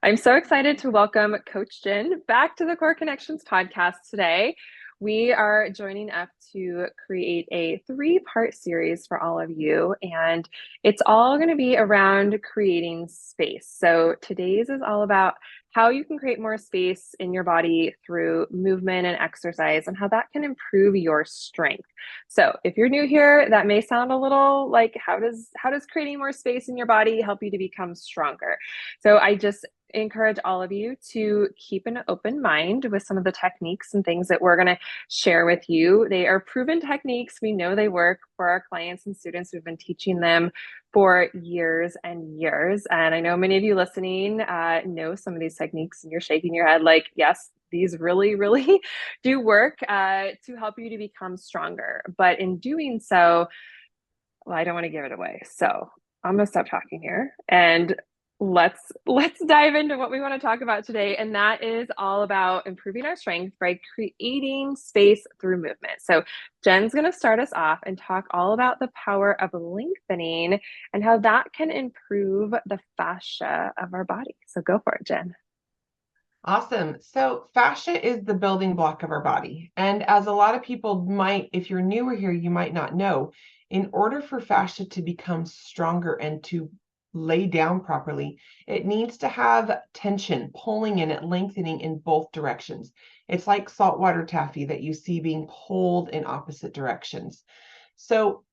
I'm so excited to welcome Coach Jen back to the Core Connections podcast today. We are joining up to create a three-part series for all of you, and it's all going to be around creating space. So today's is all about how you can create more space in your body through movement and exercise and how that can improve your strength. So if you're new here, that may sound a little like how does creating more space in your body help you to become stronger? So I just encourage all of you to keep an open mind with some of the techniques and things that we're going to share with you. They are proven techniques. We know they work for our clients and students. We've been teaching them for years and years. And I know many of you listening know some of these techniques, and you're shaking your head like, yes, these really, really do work to help you to become stronger. But in doing so, well, I don't want to give it away. So I'm going to stop talking here and let's dive into what we want to talk about today, and that is all about improving our strength by creating space through movement. So Jen's going to start us off and talk all about the power of lengthening and how that can improve the fascia of our body. So go for it, Jen. Awesome. So fascia is the building block of our body. And as a lot of people might, if you're newer here, you might not know, in order for fascia to become stronger and to lay down properly, it needs to have tension, pulling in it, lengthening in both directions. It's like saltwater taffy that you see being pulled in opposite directions. So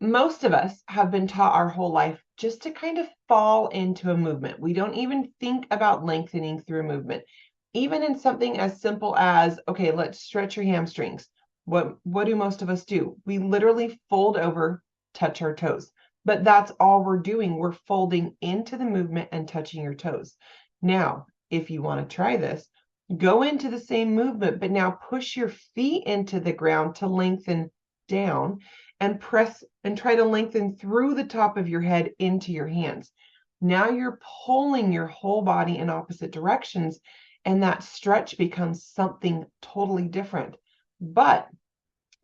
most of us have been taught our whole life just to kind of fall into a movement. We don't even think about lengthening through movement. Even in something as simple as, okay, let's stretch your hamstrings. What do most of us do? We literally fold over, touch our toes. But that's all we're doing. We're folding into the movement and touching your toes. Now, if you want to try this, go into the same movement, but now push your feet into the ground to lengthen down and press and try to lengthen through the top of your head into your hands. Now you're pulling your whole body in opposite directions, and that stretch becomes something totally different. But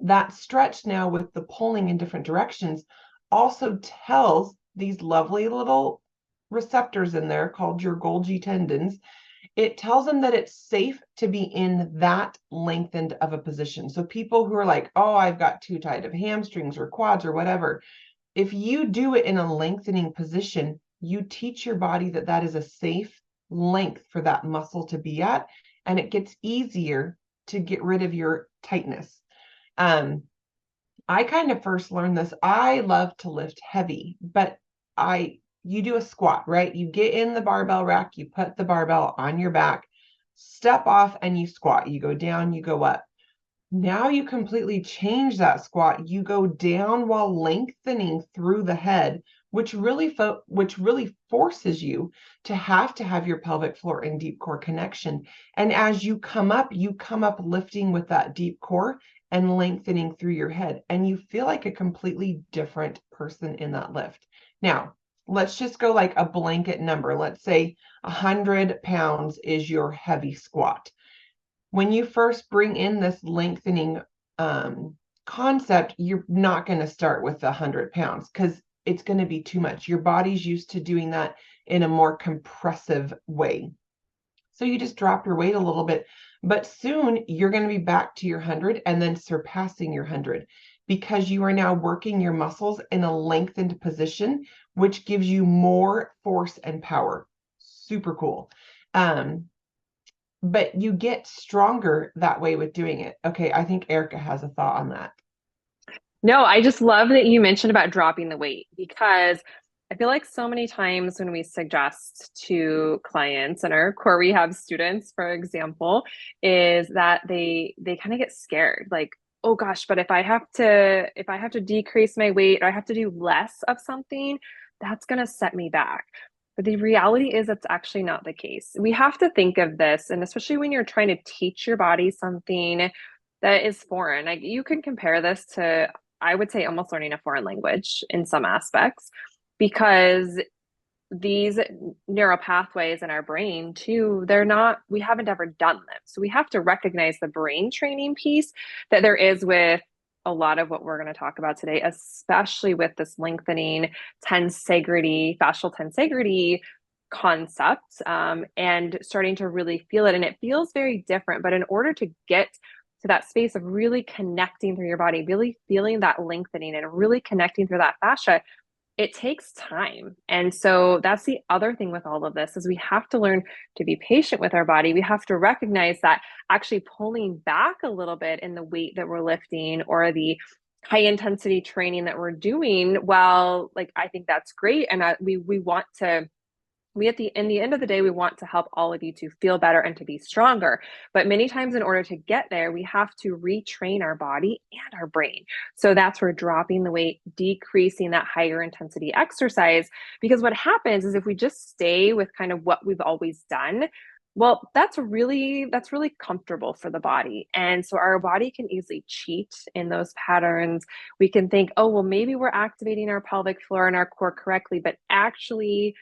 that stretch now with the pulling in different directions also tells these lovely little receptors in there called your Golgi tendons. It tells them that it's safe to be in that lengthened of a position. So people who are like, oh, I've got too tight of hamstrings or quads or whatever, if you do it in a lengthening position, you teach your body that that is a safe length for that muscle to be at, and it gets easier to get rid of your tightness. Um, I kind of first learned this. I love to lift heavy, but you do a squat, right? You get in the barbell rack, you put the barbell on your back, step off, and you squat. You go down, you go up. Now you completely change that squat. You go down while lengthening through the head, which really forces you to have your pelvic floor and deep core connection. And as you come up lifting with that deep core and lengthening through your head, and you feel like a completely different person in that lift. Now, let's just go like a blanket number. Let's say 100 pounds is your heavy squat. When you first bring in this lengthening concept, you're not going to start with 100 pounds because it's going to be too much. Your body's used to doing that in a more compressive way. So you just drop your weight a little bit, but soon you're going to be back to your 100 and then surpassing your 100 because you are now working your muscles in a lengthened position, which gives you more force and power. Super cool. But you get stronger that way with doing it. Okay, I think Erica has a thought on that. No, I just love that you mentioned about dropping the weight because I feel like so many times when we suggest to clients and our core rehab students, for example, is that they kind of get scared, like, oh gosh, but if I have to decrease my weight or I have to do less of something, that's gonna set me back. But the reality is that's actually not the case. We have to think of this, and especially when you're trying to teach your body something that is foreign. Like you can compare this to, I would say, almost learning a foreign language in some aspects, because these neural pathways in our brain too, we haven't ever done them. So we have to recognize the brain training piece that there is with a lot of what we're going to talk about today, especially with this lengthening tensegrity, fascial tensegrity. concept, and starting to really feel it. And it feels very different. But in order to get to that space of really connecting through your body, really feeling that lengthening and really connecting through that fascia, it takes time. And so that's the other thing with all of this is we have to learn to be patient with our body. We have to recognize that actually pulling back a little bit in the weight that we're lifting or the high intensity training that we're doing, well, like I think that's great. And we want to we at the in the end of the day we want to help all of you to feel better and to be stronger, but many times in order to get there we have to retrain our body and our brain. So that's where dropping the weight, decreasing that higher intensity exercise, because what happens is if we just stay with kind of what we've always done, well, that's really comfortable for the body. And so our body can easily cheat in those patterns. We can think, oh well, maybe we're activating our pelvic floor and our core correctly, but actually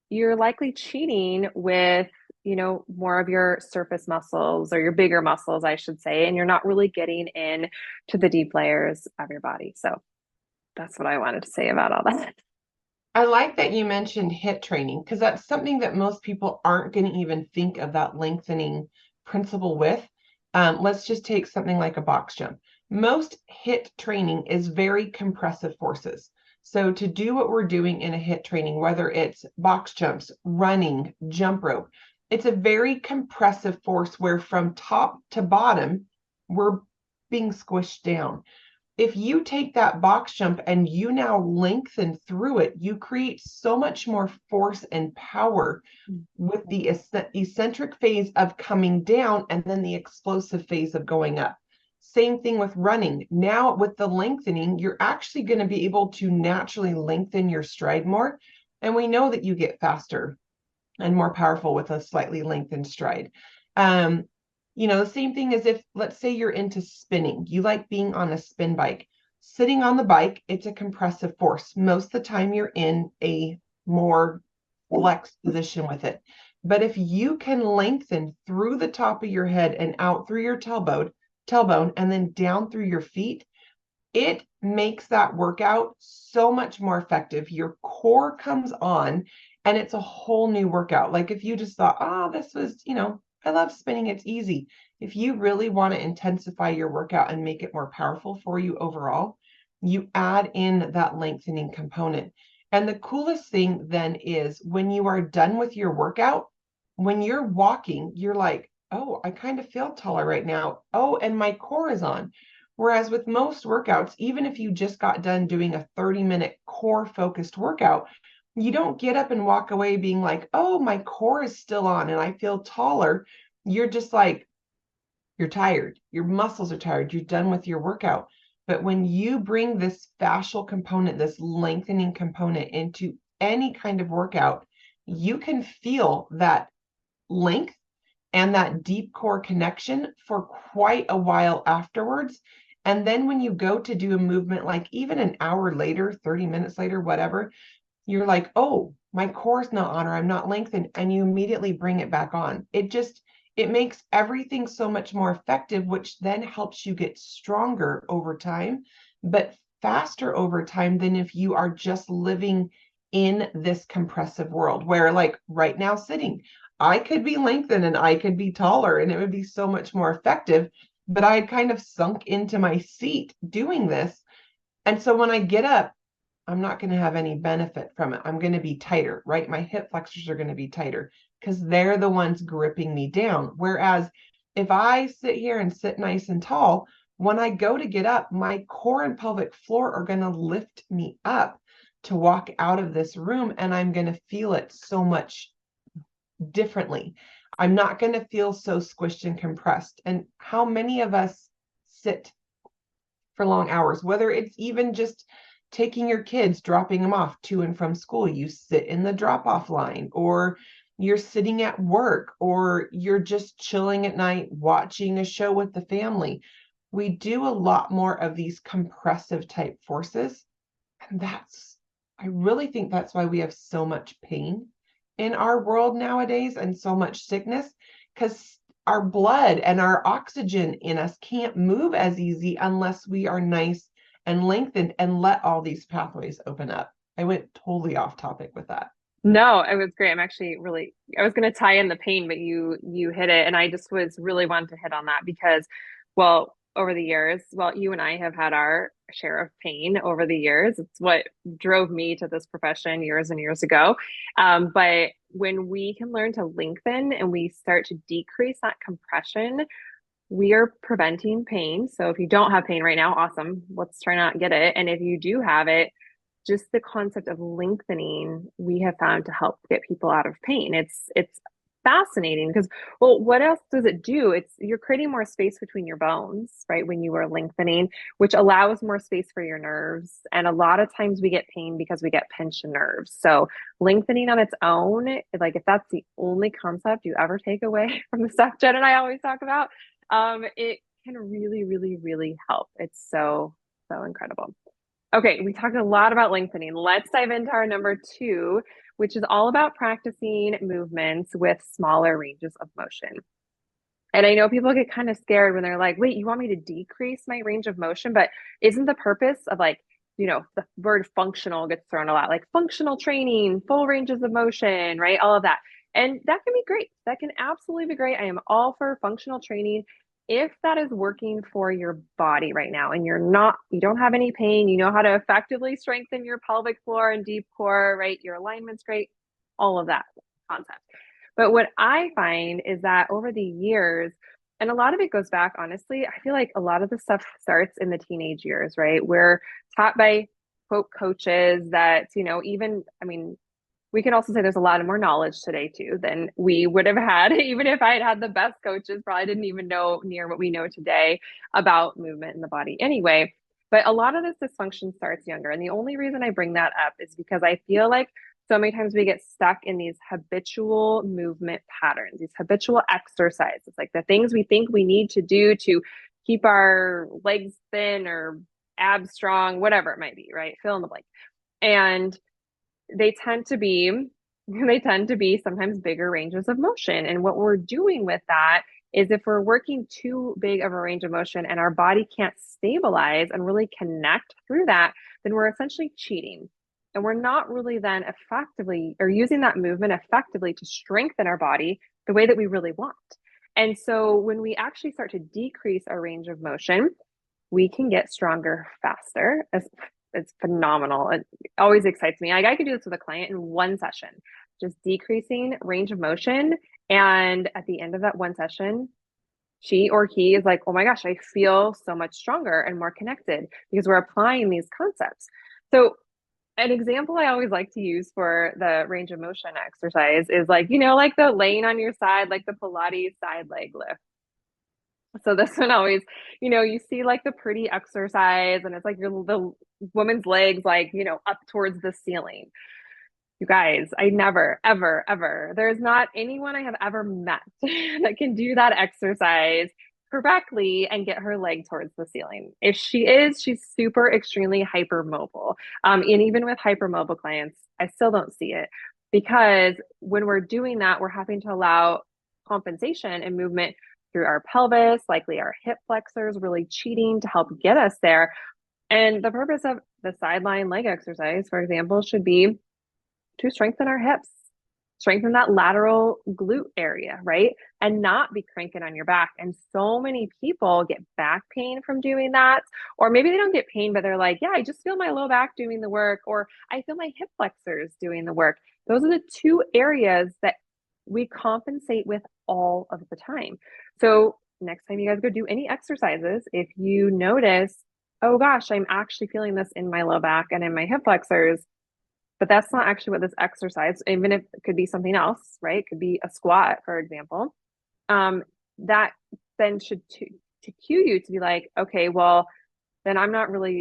you're likely cheating with, more of your surface muscles or your bigger muscles, I should say, and you're not really getting in to the deep layers of your body. So that's what I wanted to say about all that. I like that you mentioned HIIT training because that's something that most people aren't going to even think of that lengthening principle with. Let's just take something like a box jump. Most HIIT training is very compressive forces. So to do what we're doing in a HIIT training, whether it's box jumps, running, jump rope, it's a very compressive force where from top to bottom, we're being squished down. If you take that box jump and you now lengthen through it, you create so much more force and power with the eccentric phase of coming down and then the explosive phase of going up. Same thing with running. Now, with the lengthening, you're actually going to be able to naturally lengthen your stride more. And we know that you get faster and more powerful with a slightly lengthened stride. The same thing as if, let's say you're into spinning, you like being on a spin bike. Sitting on the bike, it's a compressive force. Most of the time, you're in a more flexed position with it. But if you can lengthen through the top of your head and out through your tailbone, and then down through your feet, it makes that workout so much more effective. Your core comes on and it's a whole new workout. Like if you just thought, oh, this was, I love spinning, it's easy. If you really want to intensify your workout and make it more powerful for you overall, you add in that lengthening component. And the coolest thing then is when you are done with your workout, when you're walking, you're like, oh, I kind of feel taller right now. Oh, and my core is on. Whereas with most workouts, even if you just got done doing a 30-minute core focused workout, you don't get up and walk away being like, oh, my core is still on and I feel taller. You're just like, you're tired. Your muscles are tired. You're done with your workout. But when you bring this fascial component, this lengthening component into any kind of workout, you can feel that length and that deep core connection for quite a while afterwards. And then when you go to do a movement, like even an hour later, 30 minutes later, whatever, you're like, oh, my core's not on or I'm not lengthened. And you immediately bring it back on. It makes everything so much more effective, which then helps you get stronger over time, but faster over time than if you are just living in this compressive world where, like right now, sitting, I could be lengthened and I could be taller and it would be so much more effective. But I had kind of sunk into my seat doing this. And so when I get up, I'm not going to have any benefit from it. I'm going to be tighter, right? My hip flexors are going to be tighter because they're the ones gripping me down. Whereas if I sit here and sit nice and tall, when I go to get up, my core and pelvic floor are going to lift me up to walk out of this room, and I'm going to feel it so much differently. I'm not going to feel so squished and compressed. And how many of us sit for long hours, whether it's even just taking your kids, dropping them off to and from school, you sit in the drop off line, or you're sitting at work, or you're just chilling at night watching a show with the family. We do a lot more of these compressive type forces. And I really think that's why we have so much pain in our world nowadays and so much sickness, because our blood and our oxygen in us can't move as easy unless we are nice and lengthened and let all these pathways open up. I went totally off topic with that. No, it was great. I was going to tie in the pain, but you hit it. And I just was really wanting to hit on that because, well, over the years, well, you and I have had our share of pain over the years. It's what drove me to this profession years and years ago. But when we can learn to lengthen and we start to decrease that compression, we are preventing pain. So if you don't have pain right now, awesome. Let's try not get it. And if you do have it, just the concept of lengthening, we have found to help get people out of pain. It's fascinating because, well, what else does it do? It's you're creating more space between your bones, right? When you are lengthening, which allows more space for your nerves. And a lot of times we get pain because we get pinched nerves. So lengthening on its own, like if that's the only concept you ever take away from the stuff Jen and I always talk about, it can really, really, really help. It's so incredible. Okay, we talked a lot about lengthening. Let's dive into our number two, which is all about practicing movements with smaller ranges of motion. And I know people get kind of scared when they're like, wait, you want me to decrease my range of motion? But isn't the purpose of like, the word functional gets thrown a lot, like functional training, full ranges of motion, right? All of that. And that can be great. That can absolutely be great. I am all for functional training if that is working for your body right now and you don't have any pain, you know how to effectively strengthen your pelvic floor and deep core, right? Your alignment's great, all of that concept. But what I find is that over the years, and a lot of it goes back, honestly, I feel like a lot of the stuff starts in the teenage years, right? We're taught by quote coaches that, even, I mean, we can also say there's a lot of more knowledge today too than we would have had. Even if I had had the best coaches, probably didn't even know near what we know today about movement in the body anyway. But a lot of this dysfunction starts younger. And the only reason I bring that up is because I feel like so many times we get stuck in these habitual movement patterns, these habitual exercises, like the things we think we need to do to keep our legs thin or abs strong, whatever it might be, right? Fill in the blank. And they tend to be they tend to be sometimes bigger ranges of motion. And what we're doing with that is if we're working too big of a range of motion and our body can't stabilize and really connect through that, then we're essentially cheating. And we're not really then effectively or using that movement effectively to strengthen our body the way that we really want. And so when we actually start to decrease our range of motion, we can get stronger faster. It's phenomenal. It always excites me. Like I could do this with a client in one session, just decreasing range of motion. And at the end of that one session, she or he is like, oh my gosh, I feel so much stronger and more connected because we're applying these concepts. So, an example I always like to use for the range of motion exercise is like, like the laying on your side, like the Pilates side leg lift. So this one always, you see like the pretty exercise and it's like the woman's legs like, up towards the ceiling. You guys, I never, ever, ever, there's not anyone I have ever met that can do that exercise correctly and get her leg towards the ceiling. If she is, she's super extremely hypermobile. And even with hypermobile clients, I still don't see it because when we're doing that, we're having to allow compensation and movement through our pelvis, likely our hip flexors, really cheating to help get us there. And the purpose of the sideline leg exercise, for example, should be to strengthen our hips, strengthen that lateral glute area, right? And not be cranking on your back. And so many people get back pain from doing that. Or maybe they don't get pain, but they're like, yeah, I just feel my low back doing the work, or I feel my hip flexors doing the work. Those are the two areas that we compensate with all of the time. So next time you guys go do any exercises, if you notice, oh gosh, I'm actually feeling this in my low back and in my hip flexors, but that's not actually what this exercise, even if it could be something else, right? It could be a squat, for example. That then should to cue you to be like, okay, well, then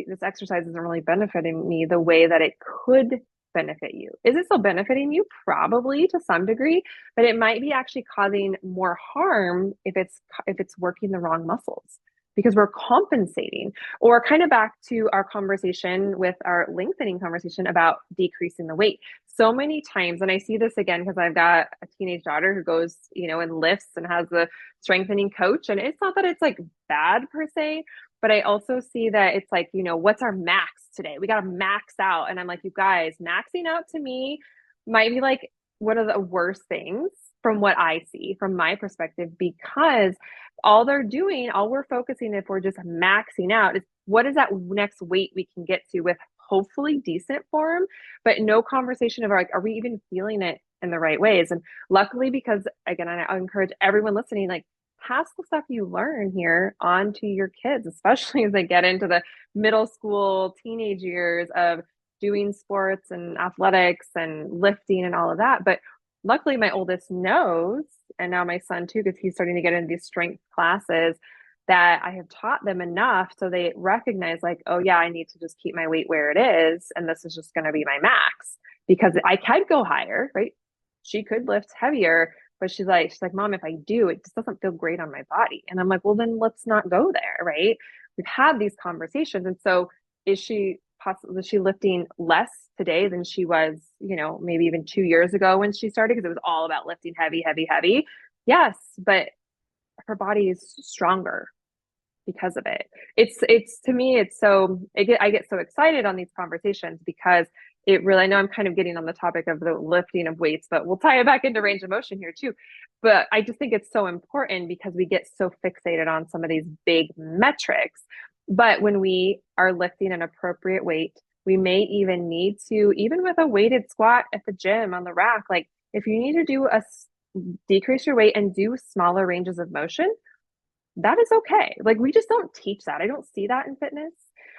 this exercise isn't really benefiting me the way that it could benefit you. Is it still benefiting you? Probably to some degree, but it might be actually causing more harm if it's working the wrong muscles because we're compensating. Or kind of back to our conversation with our lengthening conversation about decreasing the weight. So many times, and I see this again because I've got a teenage daughter who goes, and lifts and has a strengthening coach. And it's not that it's like bad per se, but I also see that it's like, what's our max today? We got to max out. And I'm like, you guys, maxing out to me might be like one of the worst things from what I see from my perspective, because all they're doing, all we're focusing, if we're just maxing out, is what is that next weight we can get to with hopefully decent form, but no conversation of like, are we even feeling it in the right ways? And luckily, because again, I encourage everyone listening, like, pass the stuff you learn here on to your kids, especially as they get into the middle school, teenage years of doing sports and athletics and lifting and all of that. But luckily, my oldest knows, and now my son too, because he's starting to get into these strength classes, that I have taught them enough so they recognize, like, oh, yeah, I need to just keep my weight where it is. And this is just going to be my max because I could go higher, right? She could lift heavier, but she's like, Mom, if I do, it just doesn't feel great on my body. And I'm like, well, then let's not go there, right? We've had these conversations. And so is she lifting less today than she was, maybe even 2 years ago when she started? Because it was all about lifting heavy, heavy, heavy. Yes, but her body is stronger because of it. It's to me, I get so excited on these conversations because it really, I know I'm kind of getting on the topic of the lifting of weights, but we'll tie it back into range of motion here too. But I just think it's so important because we get so fixated on some of these big metrics. But when we are lifting an appropriate weight, we may even need to, even with a weighted squat at the gym on the rack, like if you need to decrease your weight and do smaller ranges of motion, that is okay. Like, we just don't teach that. I don't see that in fitness.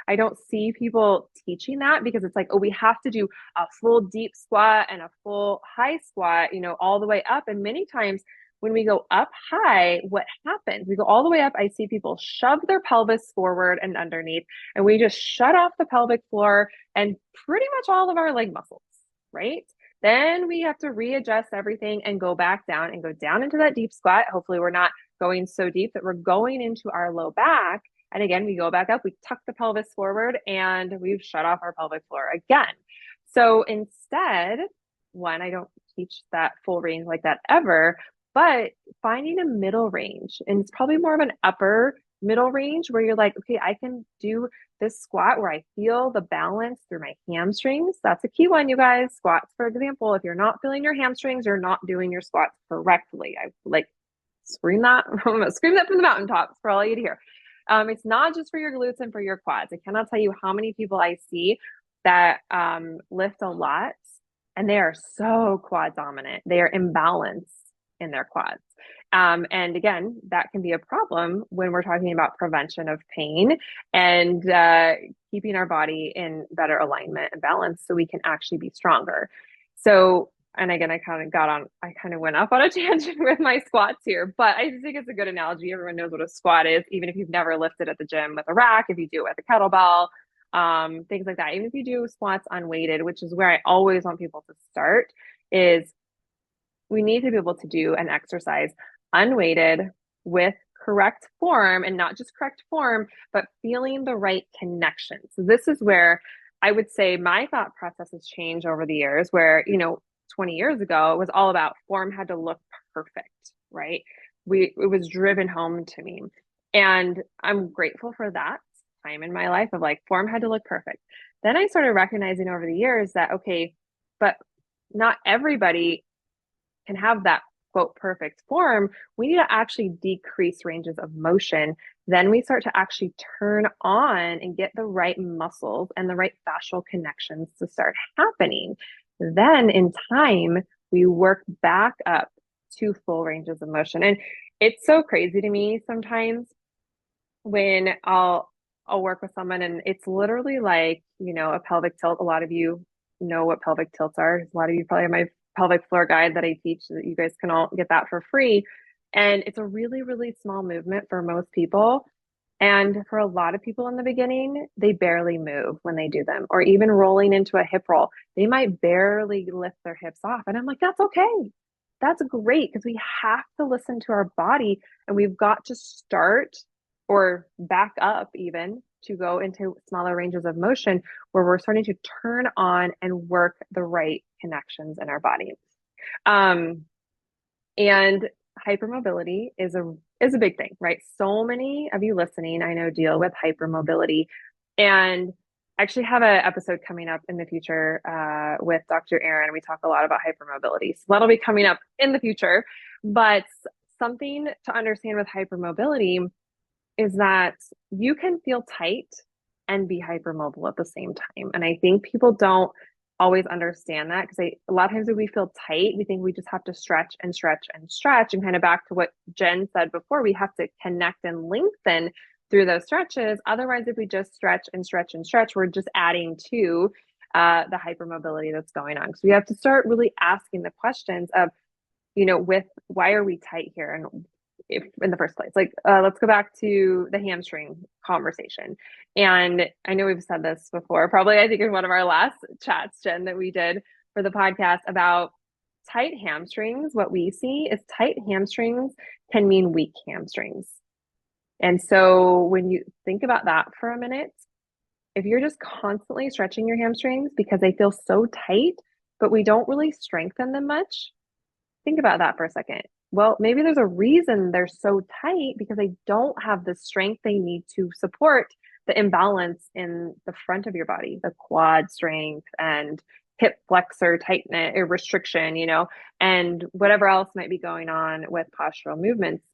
I don't see people teaching that because it's like, oh, we have to do a full deep squat and a full high squat, all the way up. And many times when we go up high, what happens? We go all the way up. I see people shove their pelvis forward and underneath, and we just shut off the pelvic floor and pretty much all of our leg muscles, right? Then we have to readjust everything and go back down and go down into that deep squat. Hopefully, we're not going so deep that we're going into our low back. And again, we go back up, we tuck the pelvis forward, and we've shut off our pelvic floor again. So instead, one, I don't teach that full range like that ever, but finding a middle range, and it's probably more of an upper middle range where you're like, okay, I can do this squat where I feel the balance through my hamstrings. That's a key one, you guys. Squats, for example, if you're not feeling your hamstrings, you're not doing your squats correctly. I like scream that. I'm gonna scream that from the mountaintops for all you to hear. It's not just for your glutes and for your quads. I cannot tell you how many people I see that lift a lot and they are so quad dominant. They are imbalanced in their quads. And again, that can be a problem when we're talking about prevention of pain and keeping our body in better alignment and balance so we can actually be stronger. So, and again, I kind of went off on a tangent with my squats here, but I think it's a good analogy. Everyone knows what a squat is, even if you've never lifted at the gym with a rack, if you do it with a kettlebell, things like that. Even if you do squats unweighted, which is where I always want people to start, is we need to be able to do an exercise unweighted with correct form, and not just correct form, but feeling the right connection. So this is where I would say my thought process has changed over the years, where, 20 years ago, it was all about form had to look perfect, right? It was driven home to me. And I'm grateful for that time in my life of like form had to look perfect. Then I started recognizing over the years that, okay, but not everybody can have that quote perfect form. We need to actually decrease ranges of motion. Then we start to actually turn on and get the right muscles and the right fascial connections to start happening. Then in time, we work back up to full ranges of motion. And it's so crazy to me sometimes when I'll work with someone and it's literally like, a pelvic tilt. A lot of you know what pelvic tilts are. A lot of you probably have my pelvic floor guide that I teach so that you guys can all get that for free. And it's a really, really small movement for most people. And for a lot of people in the beginning, they barely move when they do them, or even rolling into a hip roll, they might barely lift their hips off. And I'm like, that's okay. That's great because we have to listen to our body and we've got to start or back up even to go into smaller ranges of motion where we're starting to turn on and work the right connections in our body. Um, and hypermobility is a big thing, right? So many of you listening, I know, deal with hypermobility. And I actually have an episode coming up in the future with Dr. Aaron. We talk a lot about hypermobility. So that'll be coming up in the future. But something to understand with hypermobility is that you can feel tight and be hypermobile at the same time. And I think people don't always understand that because a lot of times when we feel tight, we think we just have to stretch and stretch and stretch. And kind of back to what Jen said before, we have to connect and lengthen through those stretches. Otherwise, if we just stretch and stretch and stretch, we're just adding to the hypermobility that's going on. So we have to start really asking the questions of, with why are we tight here? And if in the first place, like, let's go back to the hamstring conversation. And I know we've said this before, probably, I think in one of our last chats, Jen, that we did for the podcast about tight hamstrings. What we see is tight hamstrings can mean weak hamstrings. And so when you think about that for a minute, if you're just constantly stretching your hamstrings because they feel so tight, but we don't really strengthen them much, think about that for a second. Well, maybe there's a reason they're so tight because they don't have the strength they need to support the imbalance in the front of your body, the quad strength and hip flexor tightness or restriction, and whatever else might be going on with postural movements.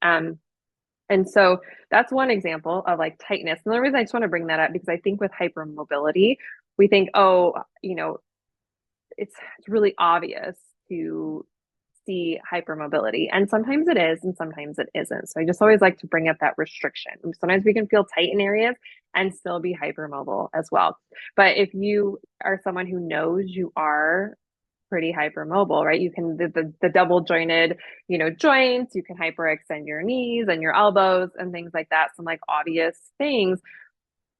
And so that's one example of like tightness. And the reason I just want to bring that up because I think with hypermobility, we think, oh, it's really obvious to see hypermobility. And sometimes it is, and sometimes it isn't. So I just always like to bring up that restriction. Sometimes we can feel tight in areas and still be hypermobile as well. But if you are someone who knows you are pretty hypermobile, right? You can the double jointed, joints, you can hyperextend your knees and your elbows and things like that. Some like obvious things.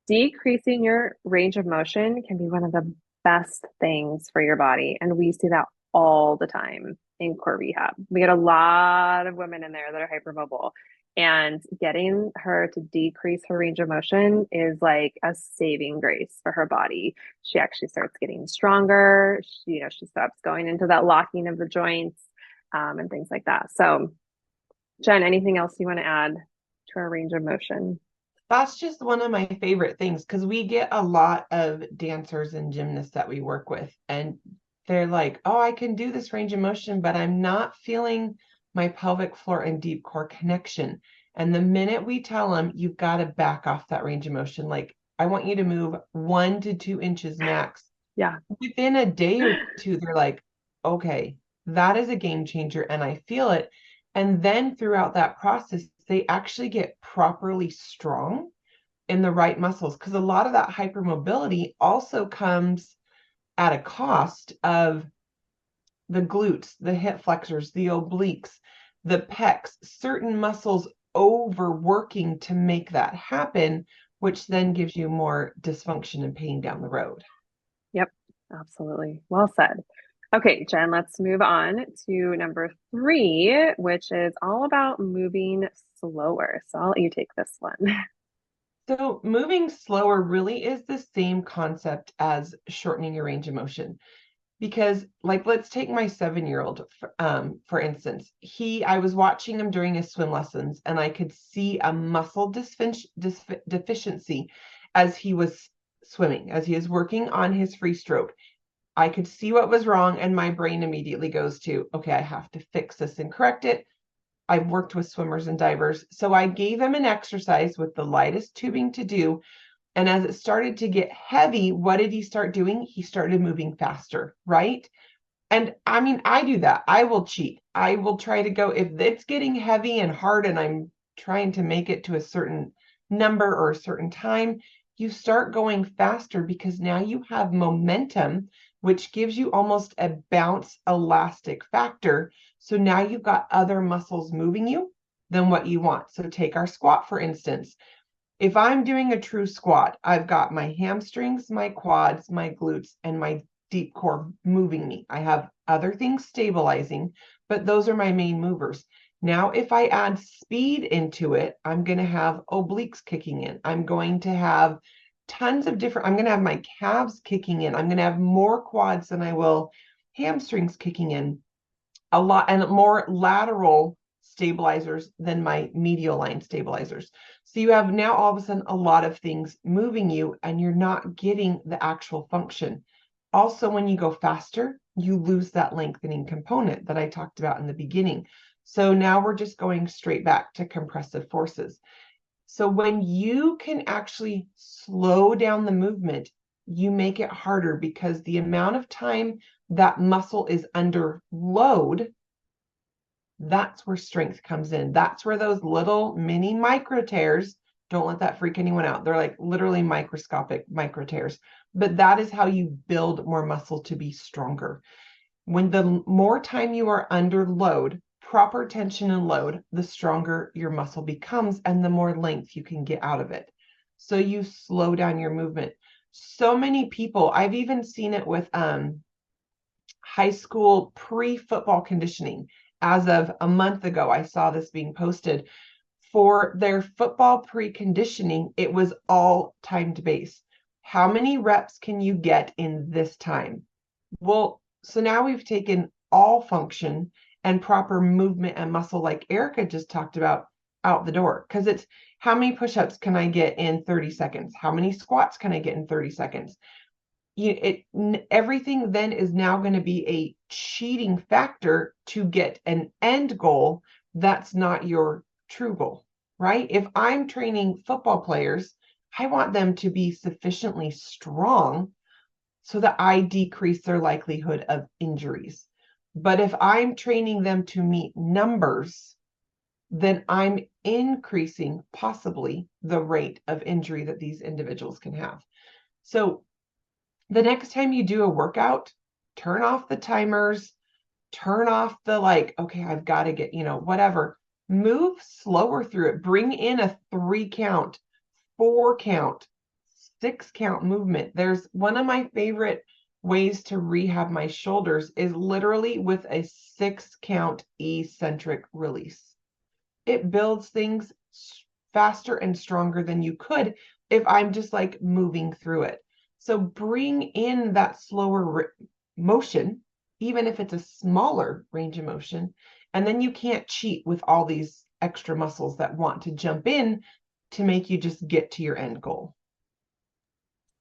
Decreasing your range of motion can be one of the best things for your body. And we see that all the time in core rehab. We get a lot of women in there that are hypermobile. And getting her to decrease her range of motion is like a saving grace for her body. She actually starts getting stronger. She stops going into that locking of the joints and things like that. So, Jen, anything else you want to add to our range of motion? That's just one of my favorite things because we get a lot of dancers and gymnasts that we work with, and they're like, oh, I can do this range of motion, but I'm not feeling my pelvic floor and deep core connection. And the minute we tell them, you've got to back off that range of motion, like I want you to move 1 to 2 inches max. Yeah. Within a day or two, they're like, okay, that is a game changer, and I feel it. And then throughout that process, they actually get properly strong in the right muscles because a lot of that hypermobility also comes at a cost of the glutes, the hip flexors, the obliques, the pecs, certain muscles overworking to make that happen, which then gives you more dysfunction and pain down the road. Yep, absolutely. Well said. Okay, Jen, let's move on to number three, which is all about moving slower. So I'll let you take this one. So moving slower really is the same concept as shortening your range of motion. Because like, let's take my 7-year-old, for instance, I was watching him during his swim lessons and I could see a muscle deficiency as he was swimming, as he was working on his free stroke. I could see what was wrong and my brain immediately goes to, okay, I have to fix this and correct it. I've worked with swimmers and divers. So I gave him an exercise with the lightest tubing to do. And as it started to get heavy, what did he start doing? He started moving faster, right? And I mean, I do that. I will cheat. I will try to go, if it's getting heavy and hard and I'm trying to make it to a certain number or a certain time, you start going faster because now you have momentum, which gives you almost a bounce elastic factor. So now you've got other muscles moving you than what you want. So take our squat, for instance. If I'm doing a true squat, I've got my hamstrings, my quads, my glutes, and my deep core moving me. I have other things stabilizing, but those are my main movers. Now, if I add speed into it, I'm going to have obliques kicking in. I'm going to have tons of different, I'm going to have my calves kicking in. I'm going to have more quads than I will hamstrings kicking in. A lot and more lateral stabilizers than my medial line stabilizers. So you have now all of a sudden a lot of things moving you and you're not getting the actual function. Also, when you go faster, you lose that lengthening component that I talked about in the beginning. So now we're just going straight back to compressive forces. So when you can actually slow down the movement, you make it harder because the amount of time that muscle is under load, that's where strength comes in. That's where those little mini micro tears, don't let that freak anyone out. They're like literally microscopic micro tears. But that is how you build more muscle to be stronger. When the more time you are under load, proper tension and load, the stronger your muscle becomes and the more length you can get out of it. So you slow down your movement. So many people, I've even seen it with high school pre-football conditioning. As of a month ago, I saw this being posted. For their football pre-conditioning, it was all timed base. How many reps can you get in this time? Well, so now we've taken all function and proper movement and muscle, like Erica just talked about, out the door. Because it's how many push-ups can I get in 30 seconds? How many squats can I get in 30 seconds? Everything then is now going to be a cheating factor to get an end goal that's not your true goal, right? If I'm training football players, I want them to be sufficiently strong so that I decrease their likelihood of injuries. But if I'm training them to meet numbers, then I'm increasing possibly the rate of injury that these individuals can have. So the next time you do a workout, turn off the timers, turn off the like, okay, I've got to get, whatever. Move slower through it. Bring in a 3 count, 4 count, 6 count movement. There's one of my favorite ways to rehab my shoulders is literally with a 6 count eccentric release. It builds things faster and stronger than you could if I'm just like moving through it. So bring in that slower motion, even if it's a smaller range of motion, and then you can't cheat with all these extra muscles that want to jump in to make you just get to your end goal.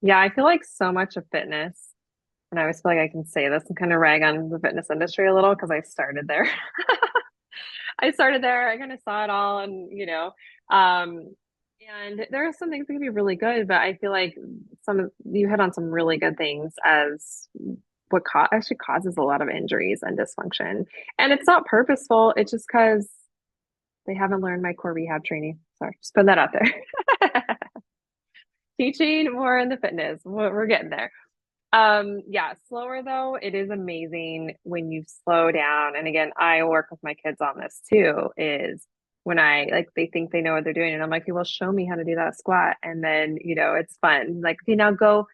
Yeah, I feel like so much of fitness, and I always feel like I can say this and kind of rag on the fitness industry a little because I started there. I started there. I kind of saw it all, um, and there are some things that can be really good, but I feel like you hit on some really good things as what actually causes a lot of injuries and dysfunction. And it's not purposeful. It's just because they haven't learned my core rehab training. Sorry, just put that out there. Teaching more in the fitness. We're getting there. Yeah, slower though, it is amazing when you slow down. And again, I work with my kids on this too, is when I like they think they know what they're doing. And I'm like, okay, well, show me how to do that squat. And then, it's fun. Like, okay, now go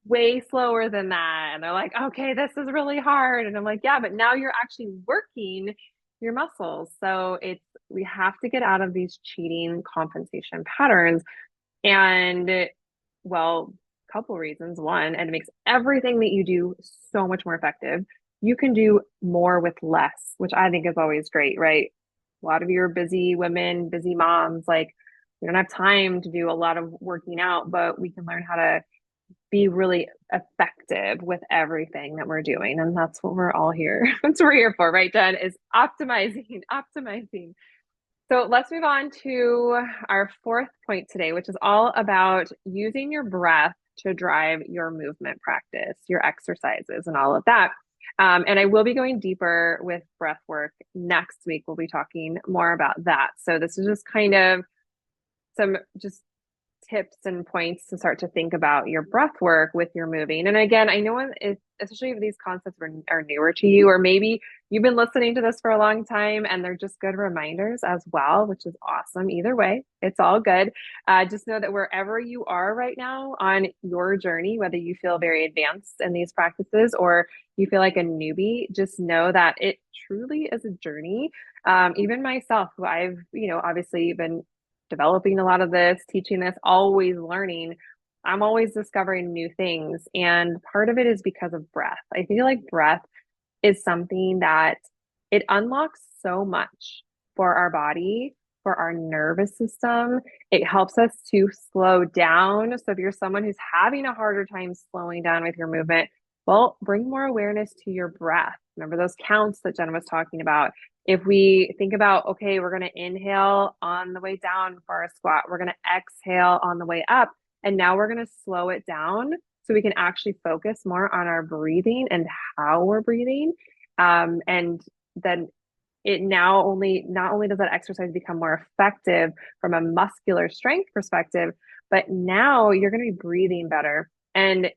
way slower than that. And they're like, okay, this is really hard. And I'm like, yeah, but now you're actually working your muscles. So we have to get out of these cheating compensation patterns. And well, couple reasons. One, and it makes everything that you do so much more effective. You can do more with less, which I think is always great, right? A lot of you are busy women, busy moms, like we don't have time to do a lot of working out, but we can learn how to be really effective with everything that we're doing. And that's what we're all here. That's what we're here for, right, Jen? Is optimizing, optimizing. So let's move on to our fourth point today, which is all about using your breath to drive your movement practice, your exercises, and all of that. And I will be going deeper with breath work next week. We'll be talking more about that. So this is just kind of some just tips and points to start to think about your breath work with your moving. And again, I know especially if these concepts are newer to you, or maybe you've been listening to this for a long time and they're just good reminders as well, which is awesome. Either way, it's all good. Just know that wherever you are right now on your journey, whether you feel very advanced in these practices or you feel like a newbie, just know that it truly is a journey. Even myself, who I've, obviously been developing a lot of this, teaching this, always learning. I'm always discovering new things. And part of it is because of breath. I feel like breath is something that it unlocks so much for our body, for our nervous system. It helps us to slow down. So if you're someone who's having a harder time slowing down with your movement, well, bring more awareness to your breath. Remember those counts that Jen was talking about. If we think about, okay, we're going to inhale on the way down for our squat, we're going to exhale on the way up, and now we're going to slow it down so we can actually focus more on our breathing and how we're breathing. And then it now only not only does that exercise become more effective from a muscular strength perspective, but now you're going to be breathing better. And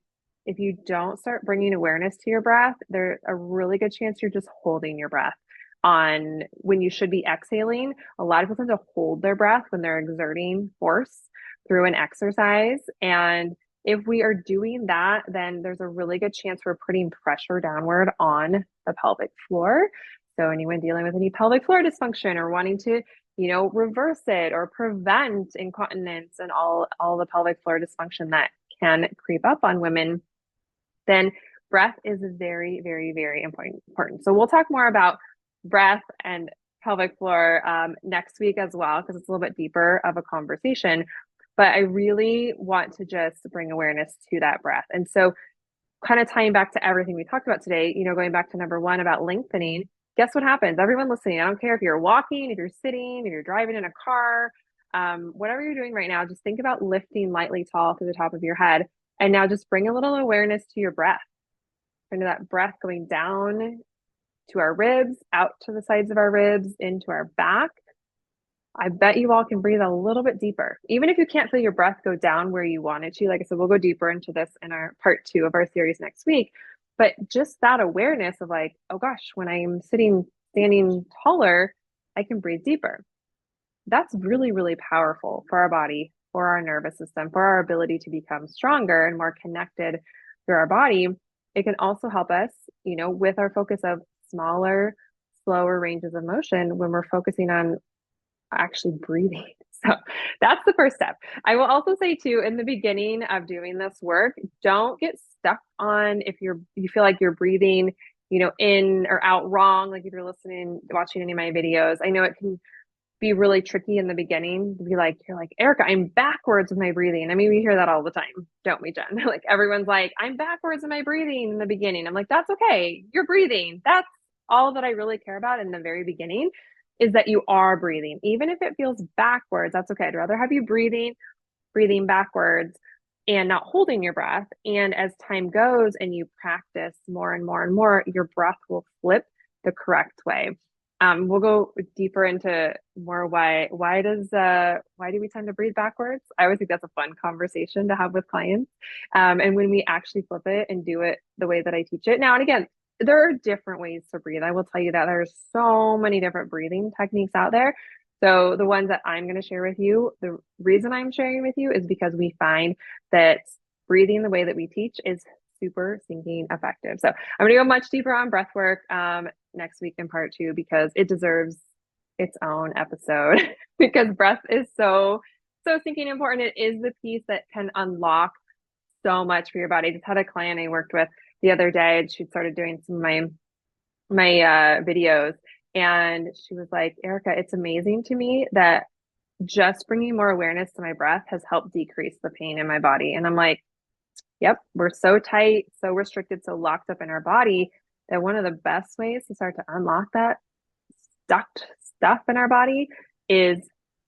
if you don't start bringing awareness to your breath, there's a really good chance you're just holding your breath on when you should be exhaling. A lot of people tend to hold their breath when they're exerting force through an exercise. And if we are doing that, then there's a really good chance we're putting pressure downward on the pelvic floor. So anyone dealing with any pelvic floor dysfunction or wanting to, reverse it or prevent incontinence and all the pelvic floor dysfunction that can creep up on women, then breath is very, very, very important. So we'll talk more about breath and pelvic floor next week as well, because it's a little bit deeper of a conversation. But I really want to just bring awareness to that breath. And so kind of tying back to everything we talked about today, going back to number one about lengthening, guess what happens? Everyone listening, I don't care if you're walking, if you're sitting, if you're driving in a car, whatever you're doing right now, just think about lifting lightly tall through the top of your head. And now just bring a little awareness to your breath, into that breath going down to our ribs, out to the sides of our ribs, into our back. I bet you all can breathe a little bit deeper. Even if you can't feel your breath go down where you want it to, like I said, we'll go deeper into this in our part 2 of our series next week. But just that awareness of like, oh gosh, when I'm standing taller, I can breathe deeper. That's really, really powerful for our body, for our nervous system, for our ability to become stronger and more connected through our body. It can also help us, with our focus of smaller, slower ranges of motion when we're focusing on actually breathing. So that's the first step. I will also say too, in the beginning of doing this work, don't get stuck on if you feel like you're breathing, in or out wrong. Like if you're watching any of my videos, I know it can be really tricky in the beginning to be like, you're like, Erica, I'm backwards with my breathing. I mean, we hear that all the time, don't we, Jen? Like everyone's like, I'm backwards in my breathing in the beginning. I'm like, that's okay. You're breathing. That's all that I really care about in the very beginning, is that you are breathing. Even if it feels backwards, that's okay. I'd rather have you breathing backwards and not holding your breath. And as time goes and you practice more and more and more, your breath will flip the correct way. We'll go deeper into more why do we tend to breathe backwards? I always think that's a fun conversation to have with clients. And when we actually flip it and do it the way that I teach it. Now and again, there are different ways to breathe. I will tell you that there's so many different breathing techniques out there. So the ones that I'm going to share with you, the reason I'm sharing with you is because we find that breathing the way that we teach is super stinking effective. So I'm going to go much deeper on breath work next week in part 2, because it deserves its own episode because breath is so stinking important. It is the piece that can unlock so much for your body. I just had a client I worked with the other day, and she started doing some of my videos, and she was like, Erica, it's amazing to me that just bringing more awareness to my breath has helped decrease the pain in my body. And I'm like, yep, we're so tight, so restricted, so locked up in our body that one of the best ways to start to unlock that stuck stuff in our body is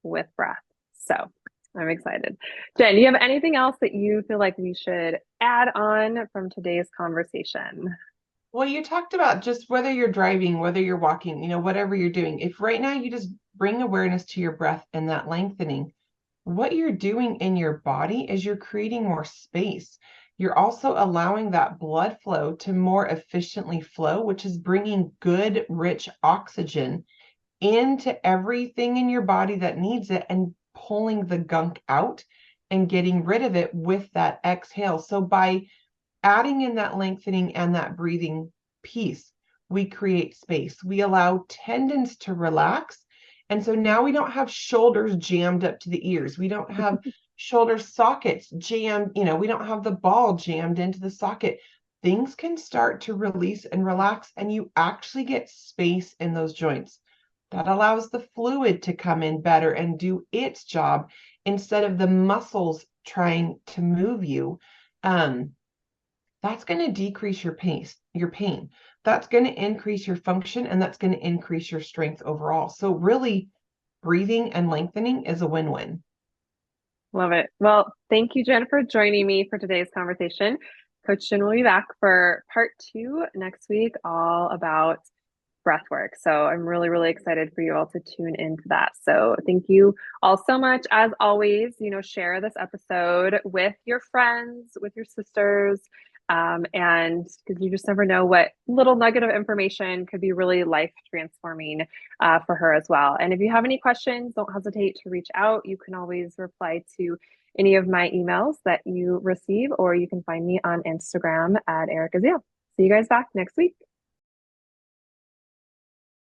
with breath. So I'm excited. Jen, do you have anything else that you feel like we should add on from today's conversation? Well, you talked about just whether you're driving, whether you're walking, whatever you're doing. If right now you just bring awareness to your breath and that lengthening, what you're doing in your body is you're creating more space. You're also allowing that blood flow to more efficiently flow, which is bringing good, rich oxygen into everything in your body that needs it and pulling the gunk out and getting rid of it with that exhale. So by adding in that lengthening and that breathing piece, we create space. We allow tendons to relax. And so now we don't have shoulders jammed up to the ears. We don't have shoulder sockets jammed, we don't have the ball jammed into the socket. Things can start to release and relax, and you actually get space in those joints. That allows the fluid to come in better and do its job instead of the muscles trying to move you. Um, that's going to decrease your pain. That's going to increase your function and that's going to increase your strength overall. So really, breathing and lengthening is a win-win. Love it. Well, thank you, Jen, for joining me for today's conversation. Coach Jen will be back for part two next week, all about breath work. So I'm really, really excited for you all to tune into that. So thank you all so much. As always, share this episode with your friends, with your sisters, and because you just never know what little nugget of information could be really life transforming for her as well. And if you have any questions, don't hesitate to reach out. You can always reply to any of my emails that you receive, or you can find me on Instagram at Erica Zeal. See you guys back next week.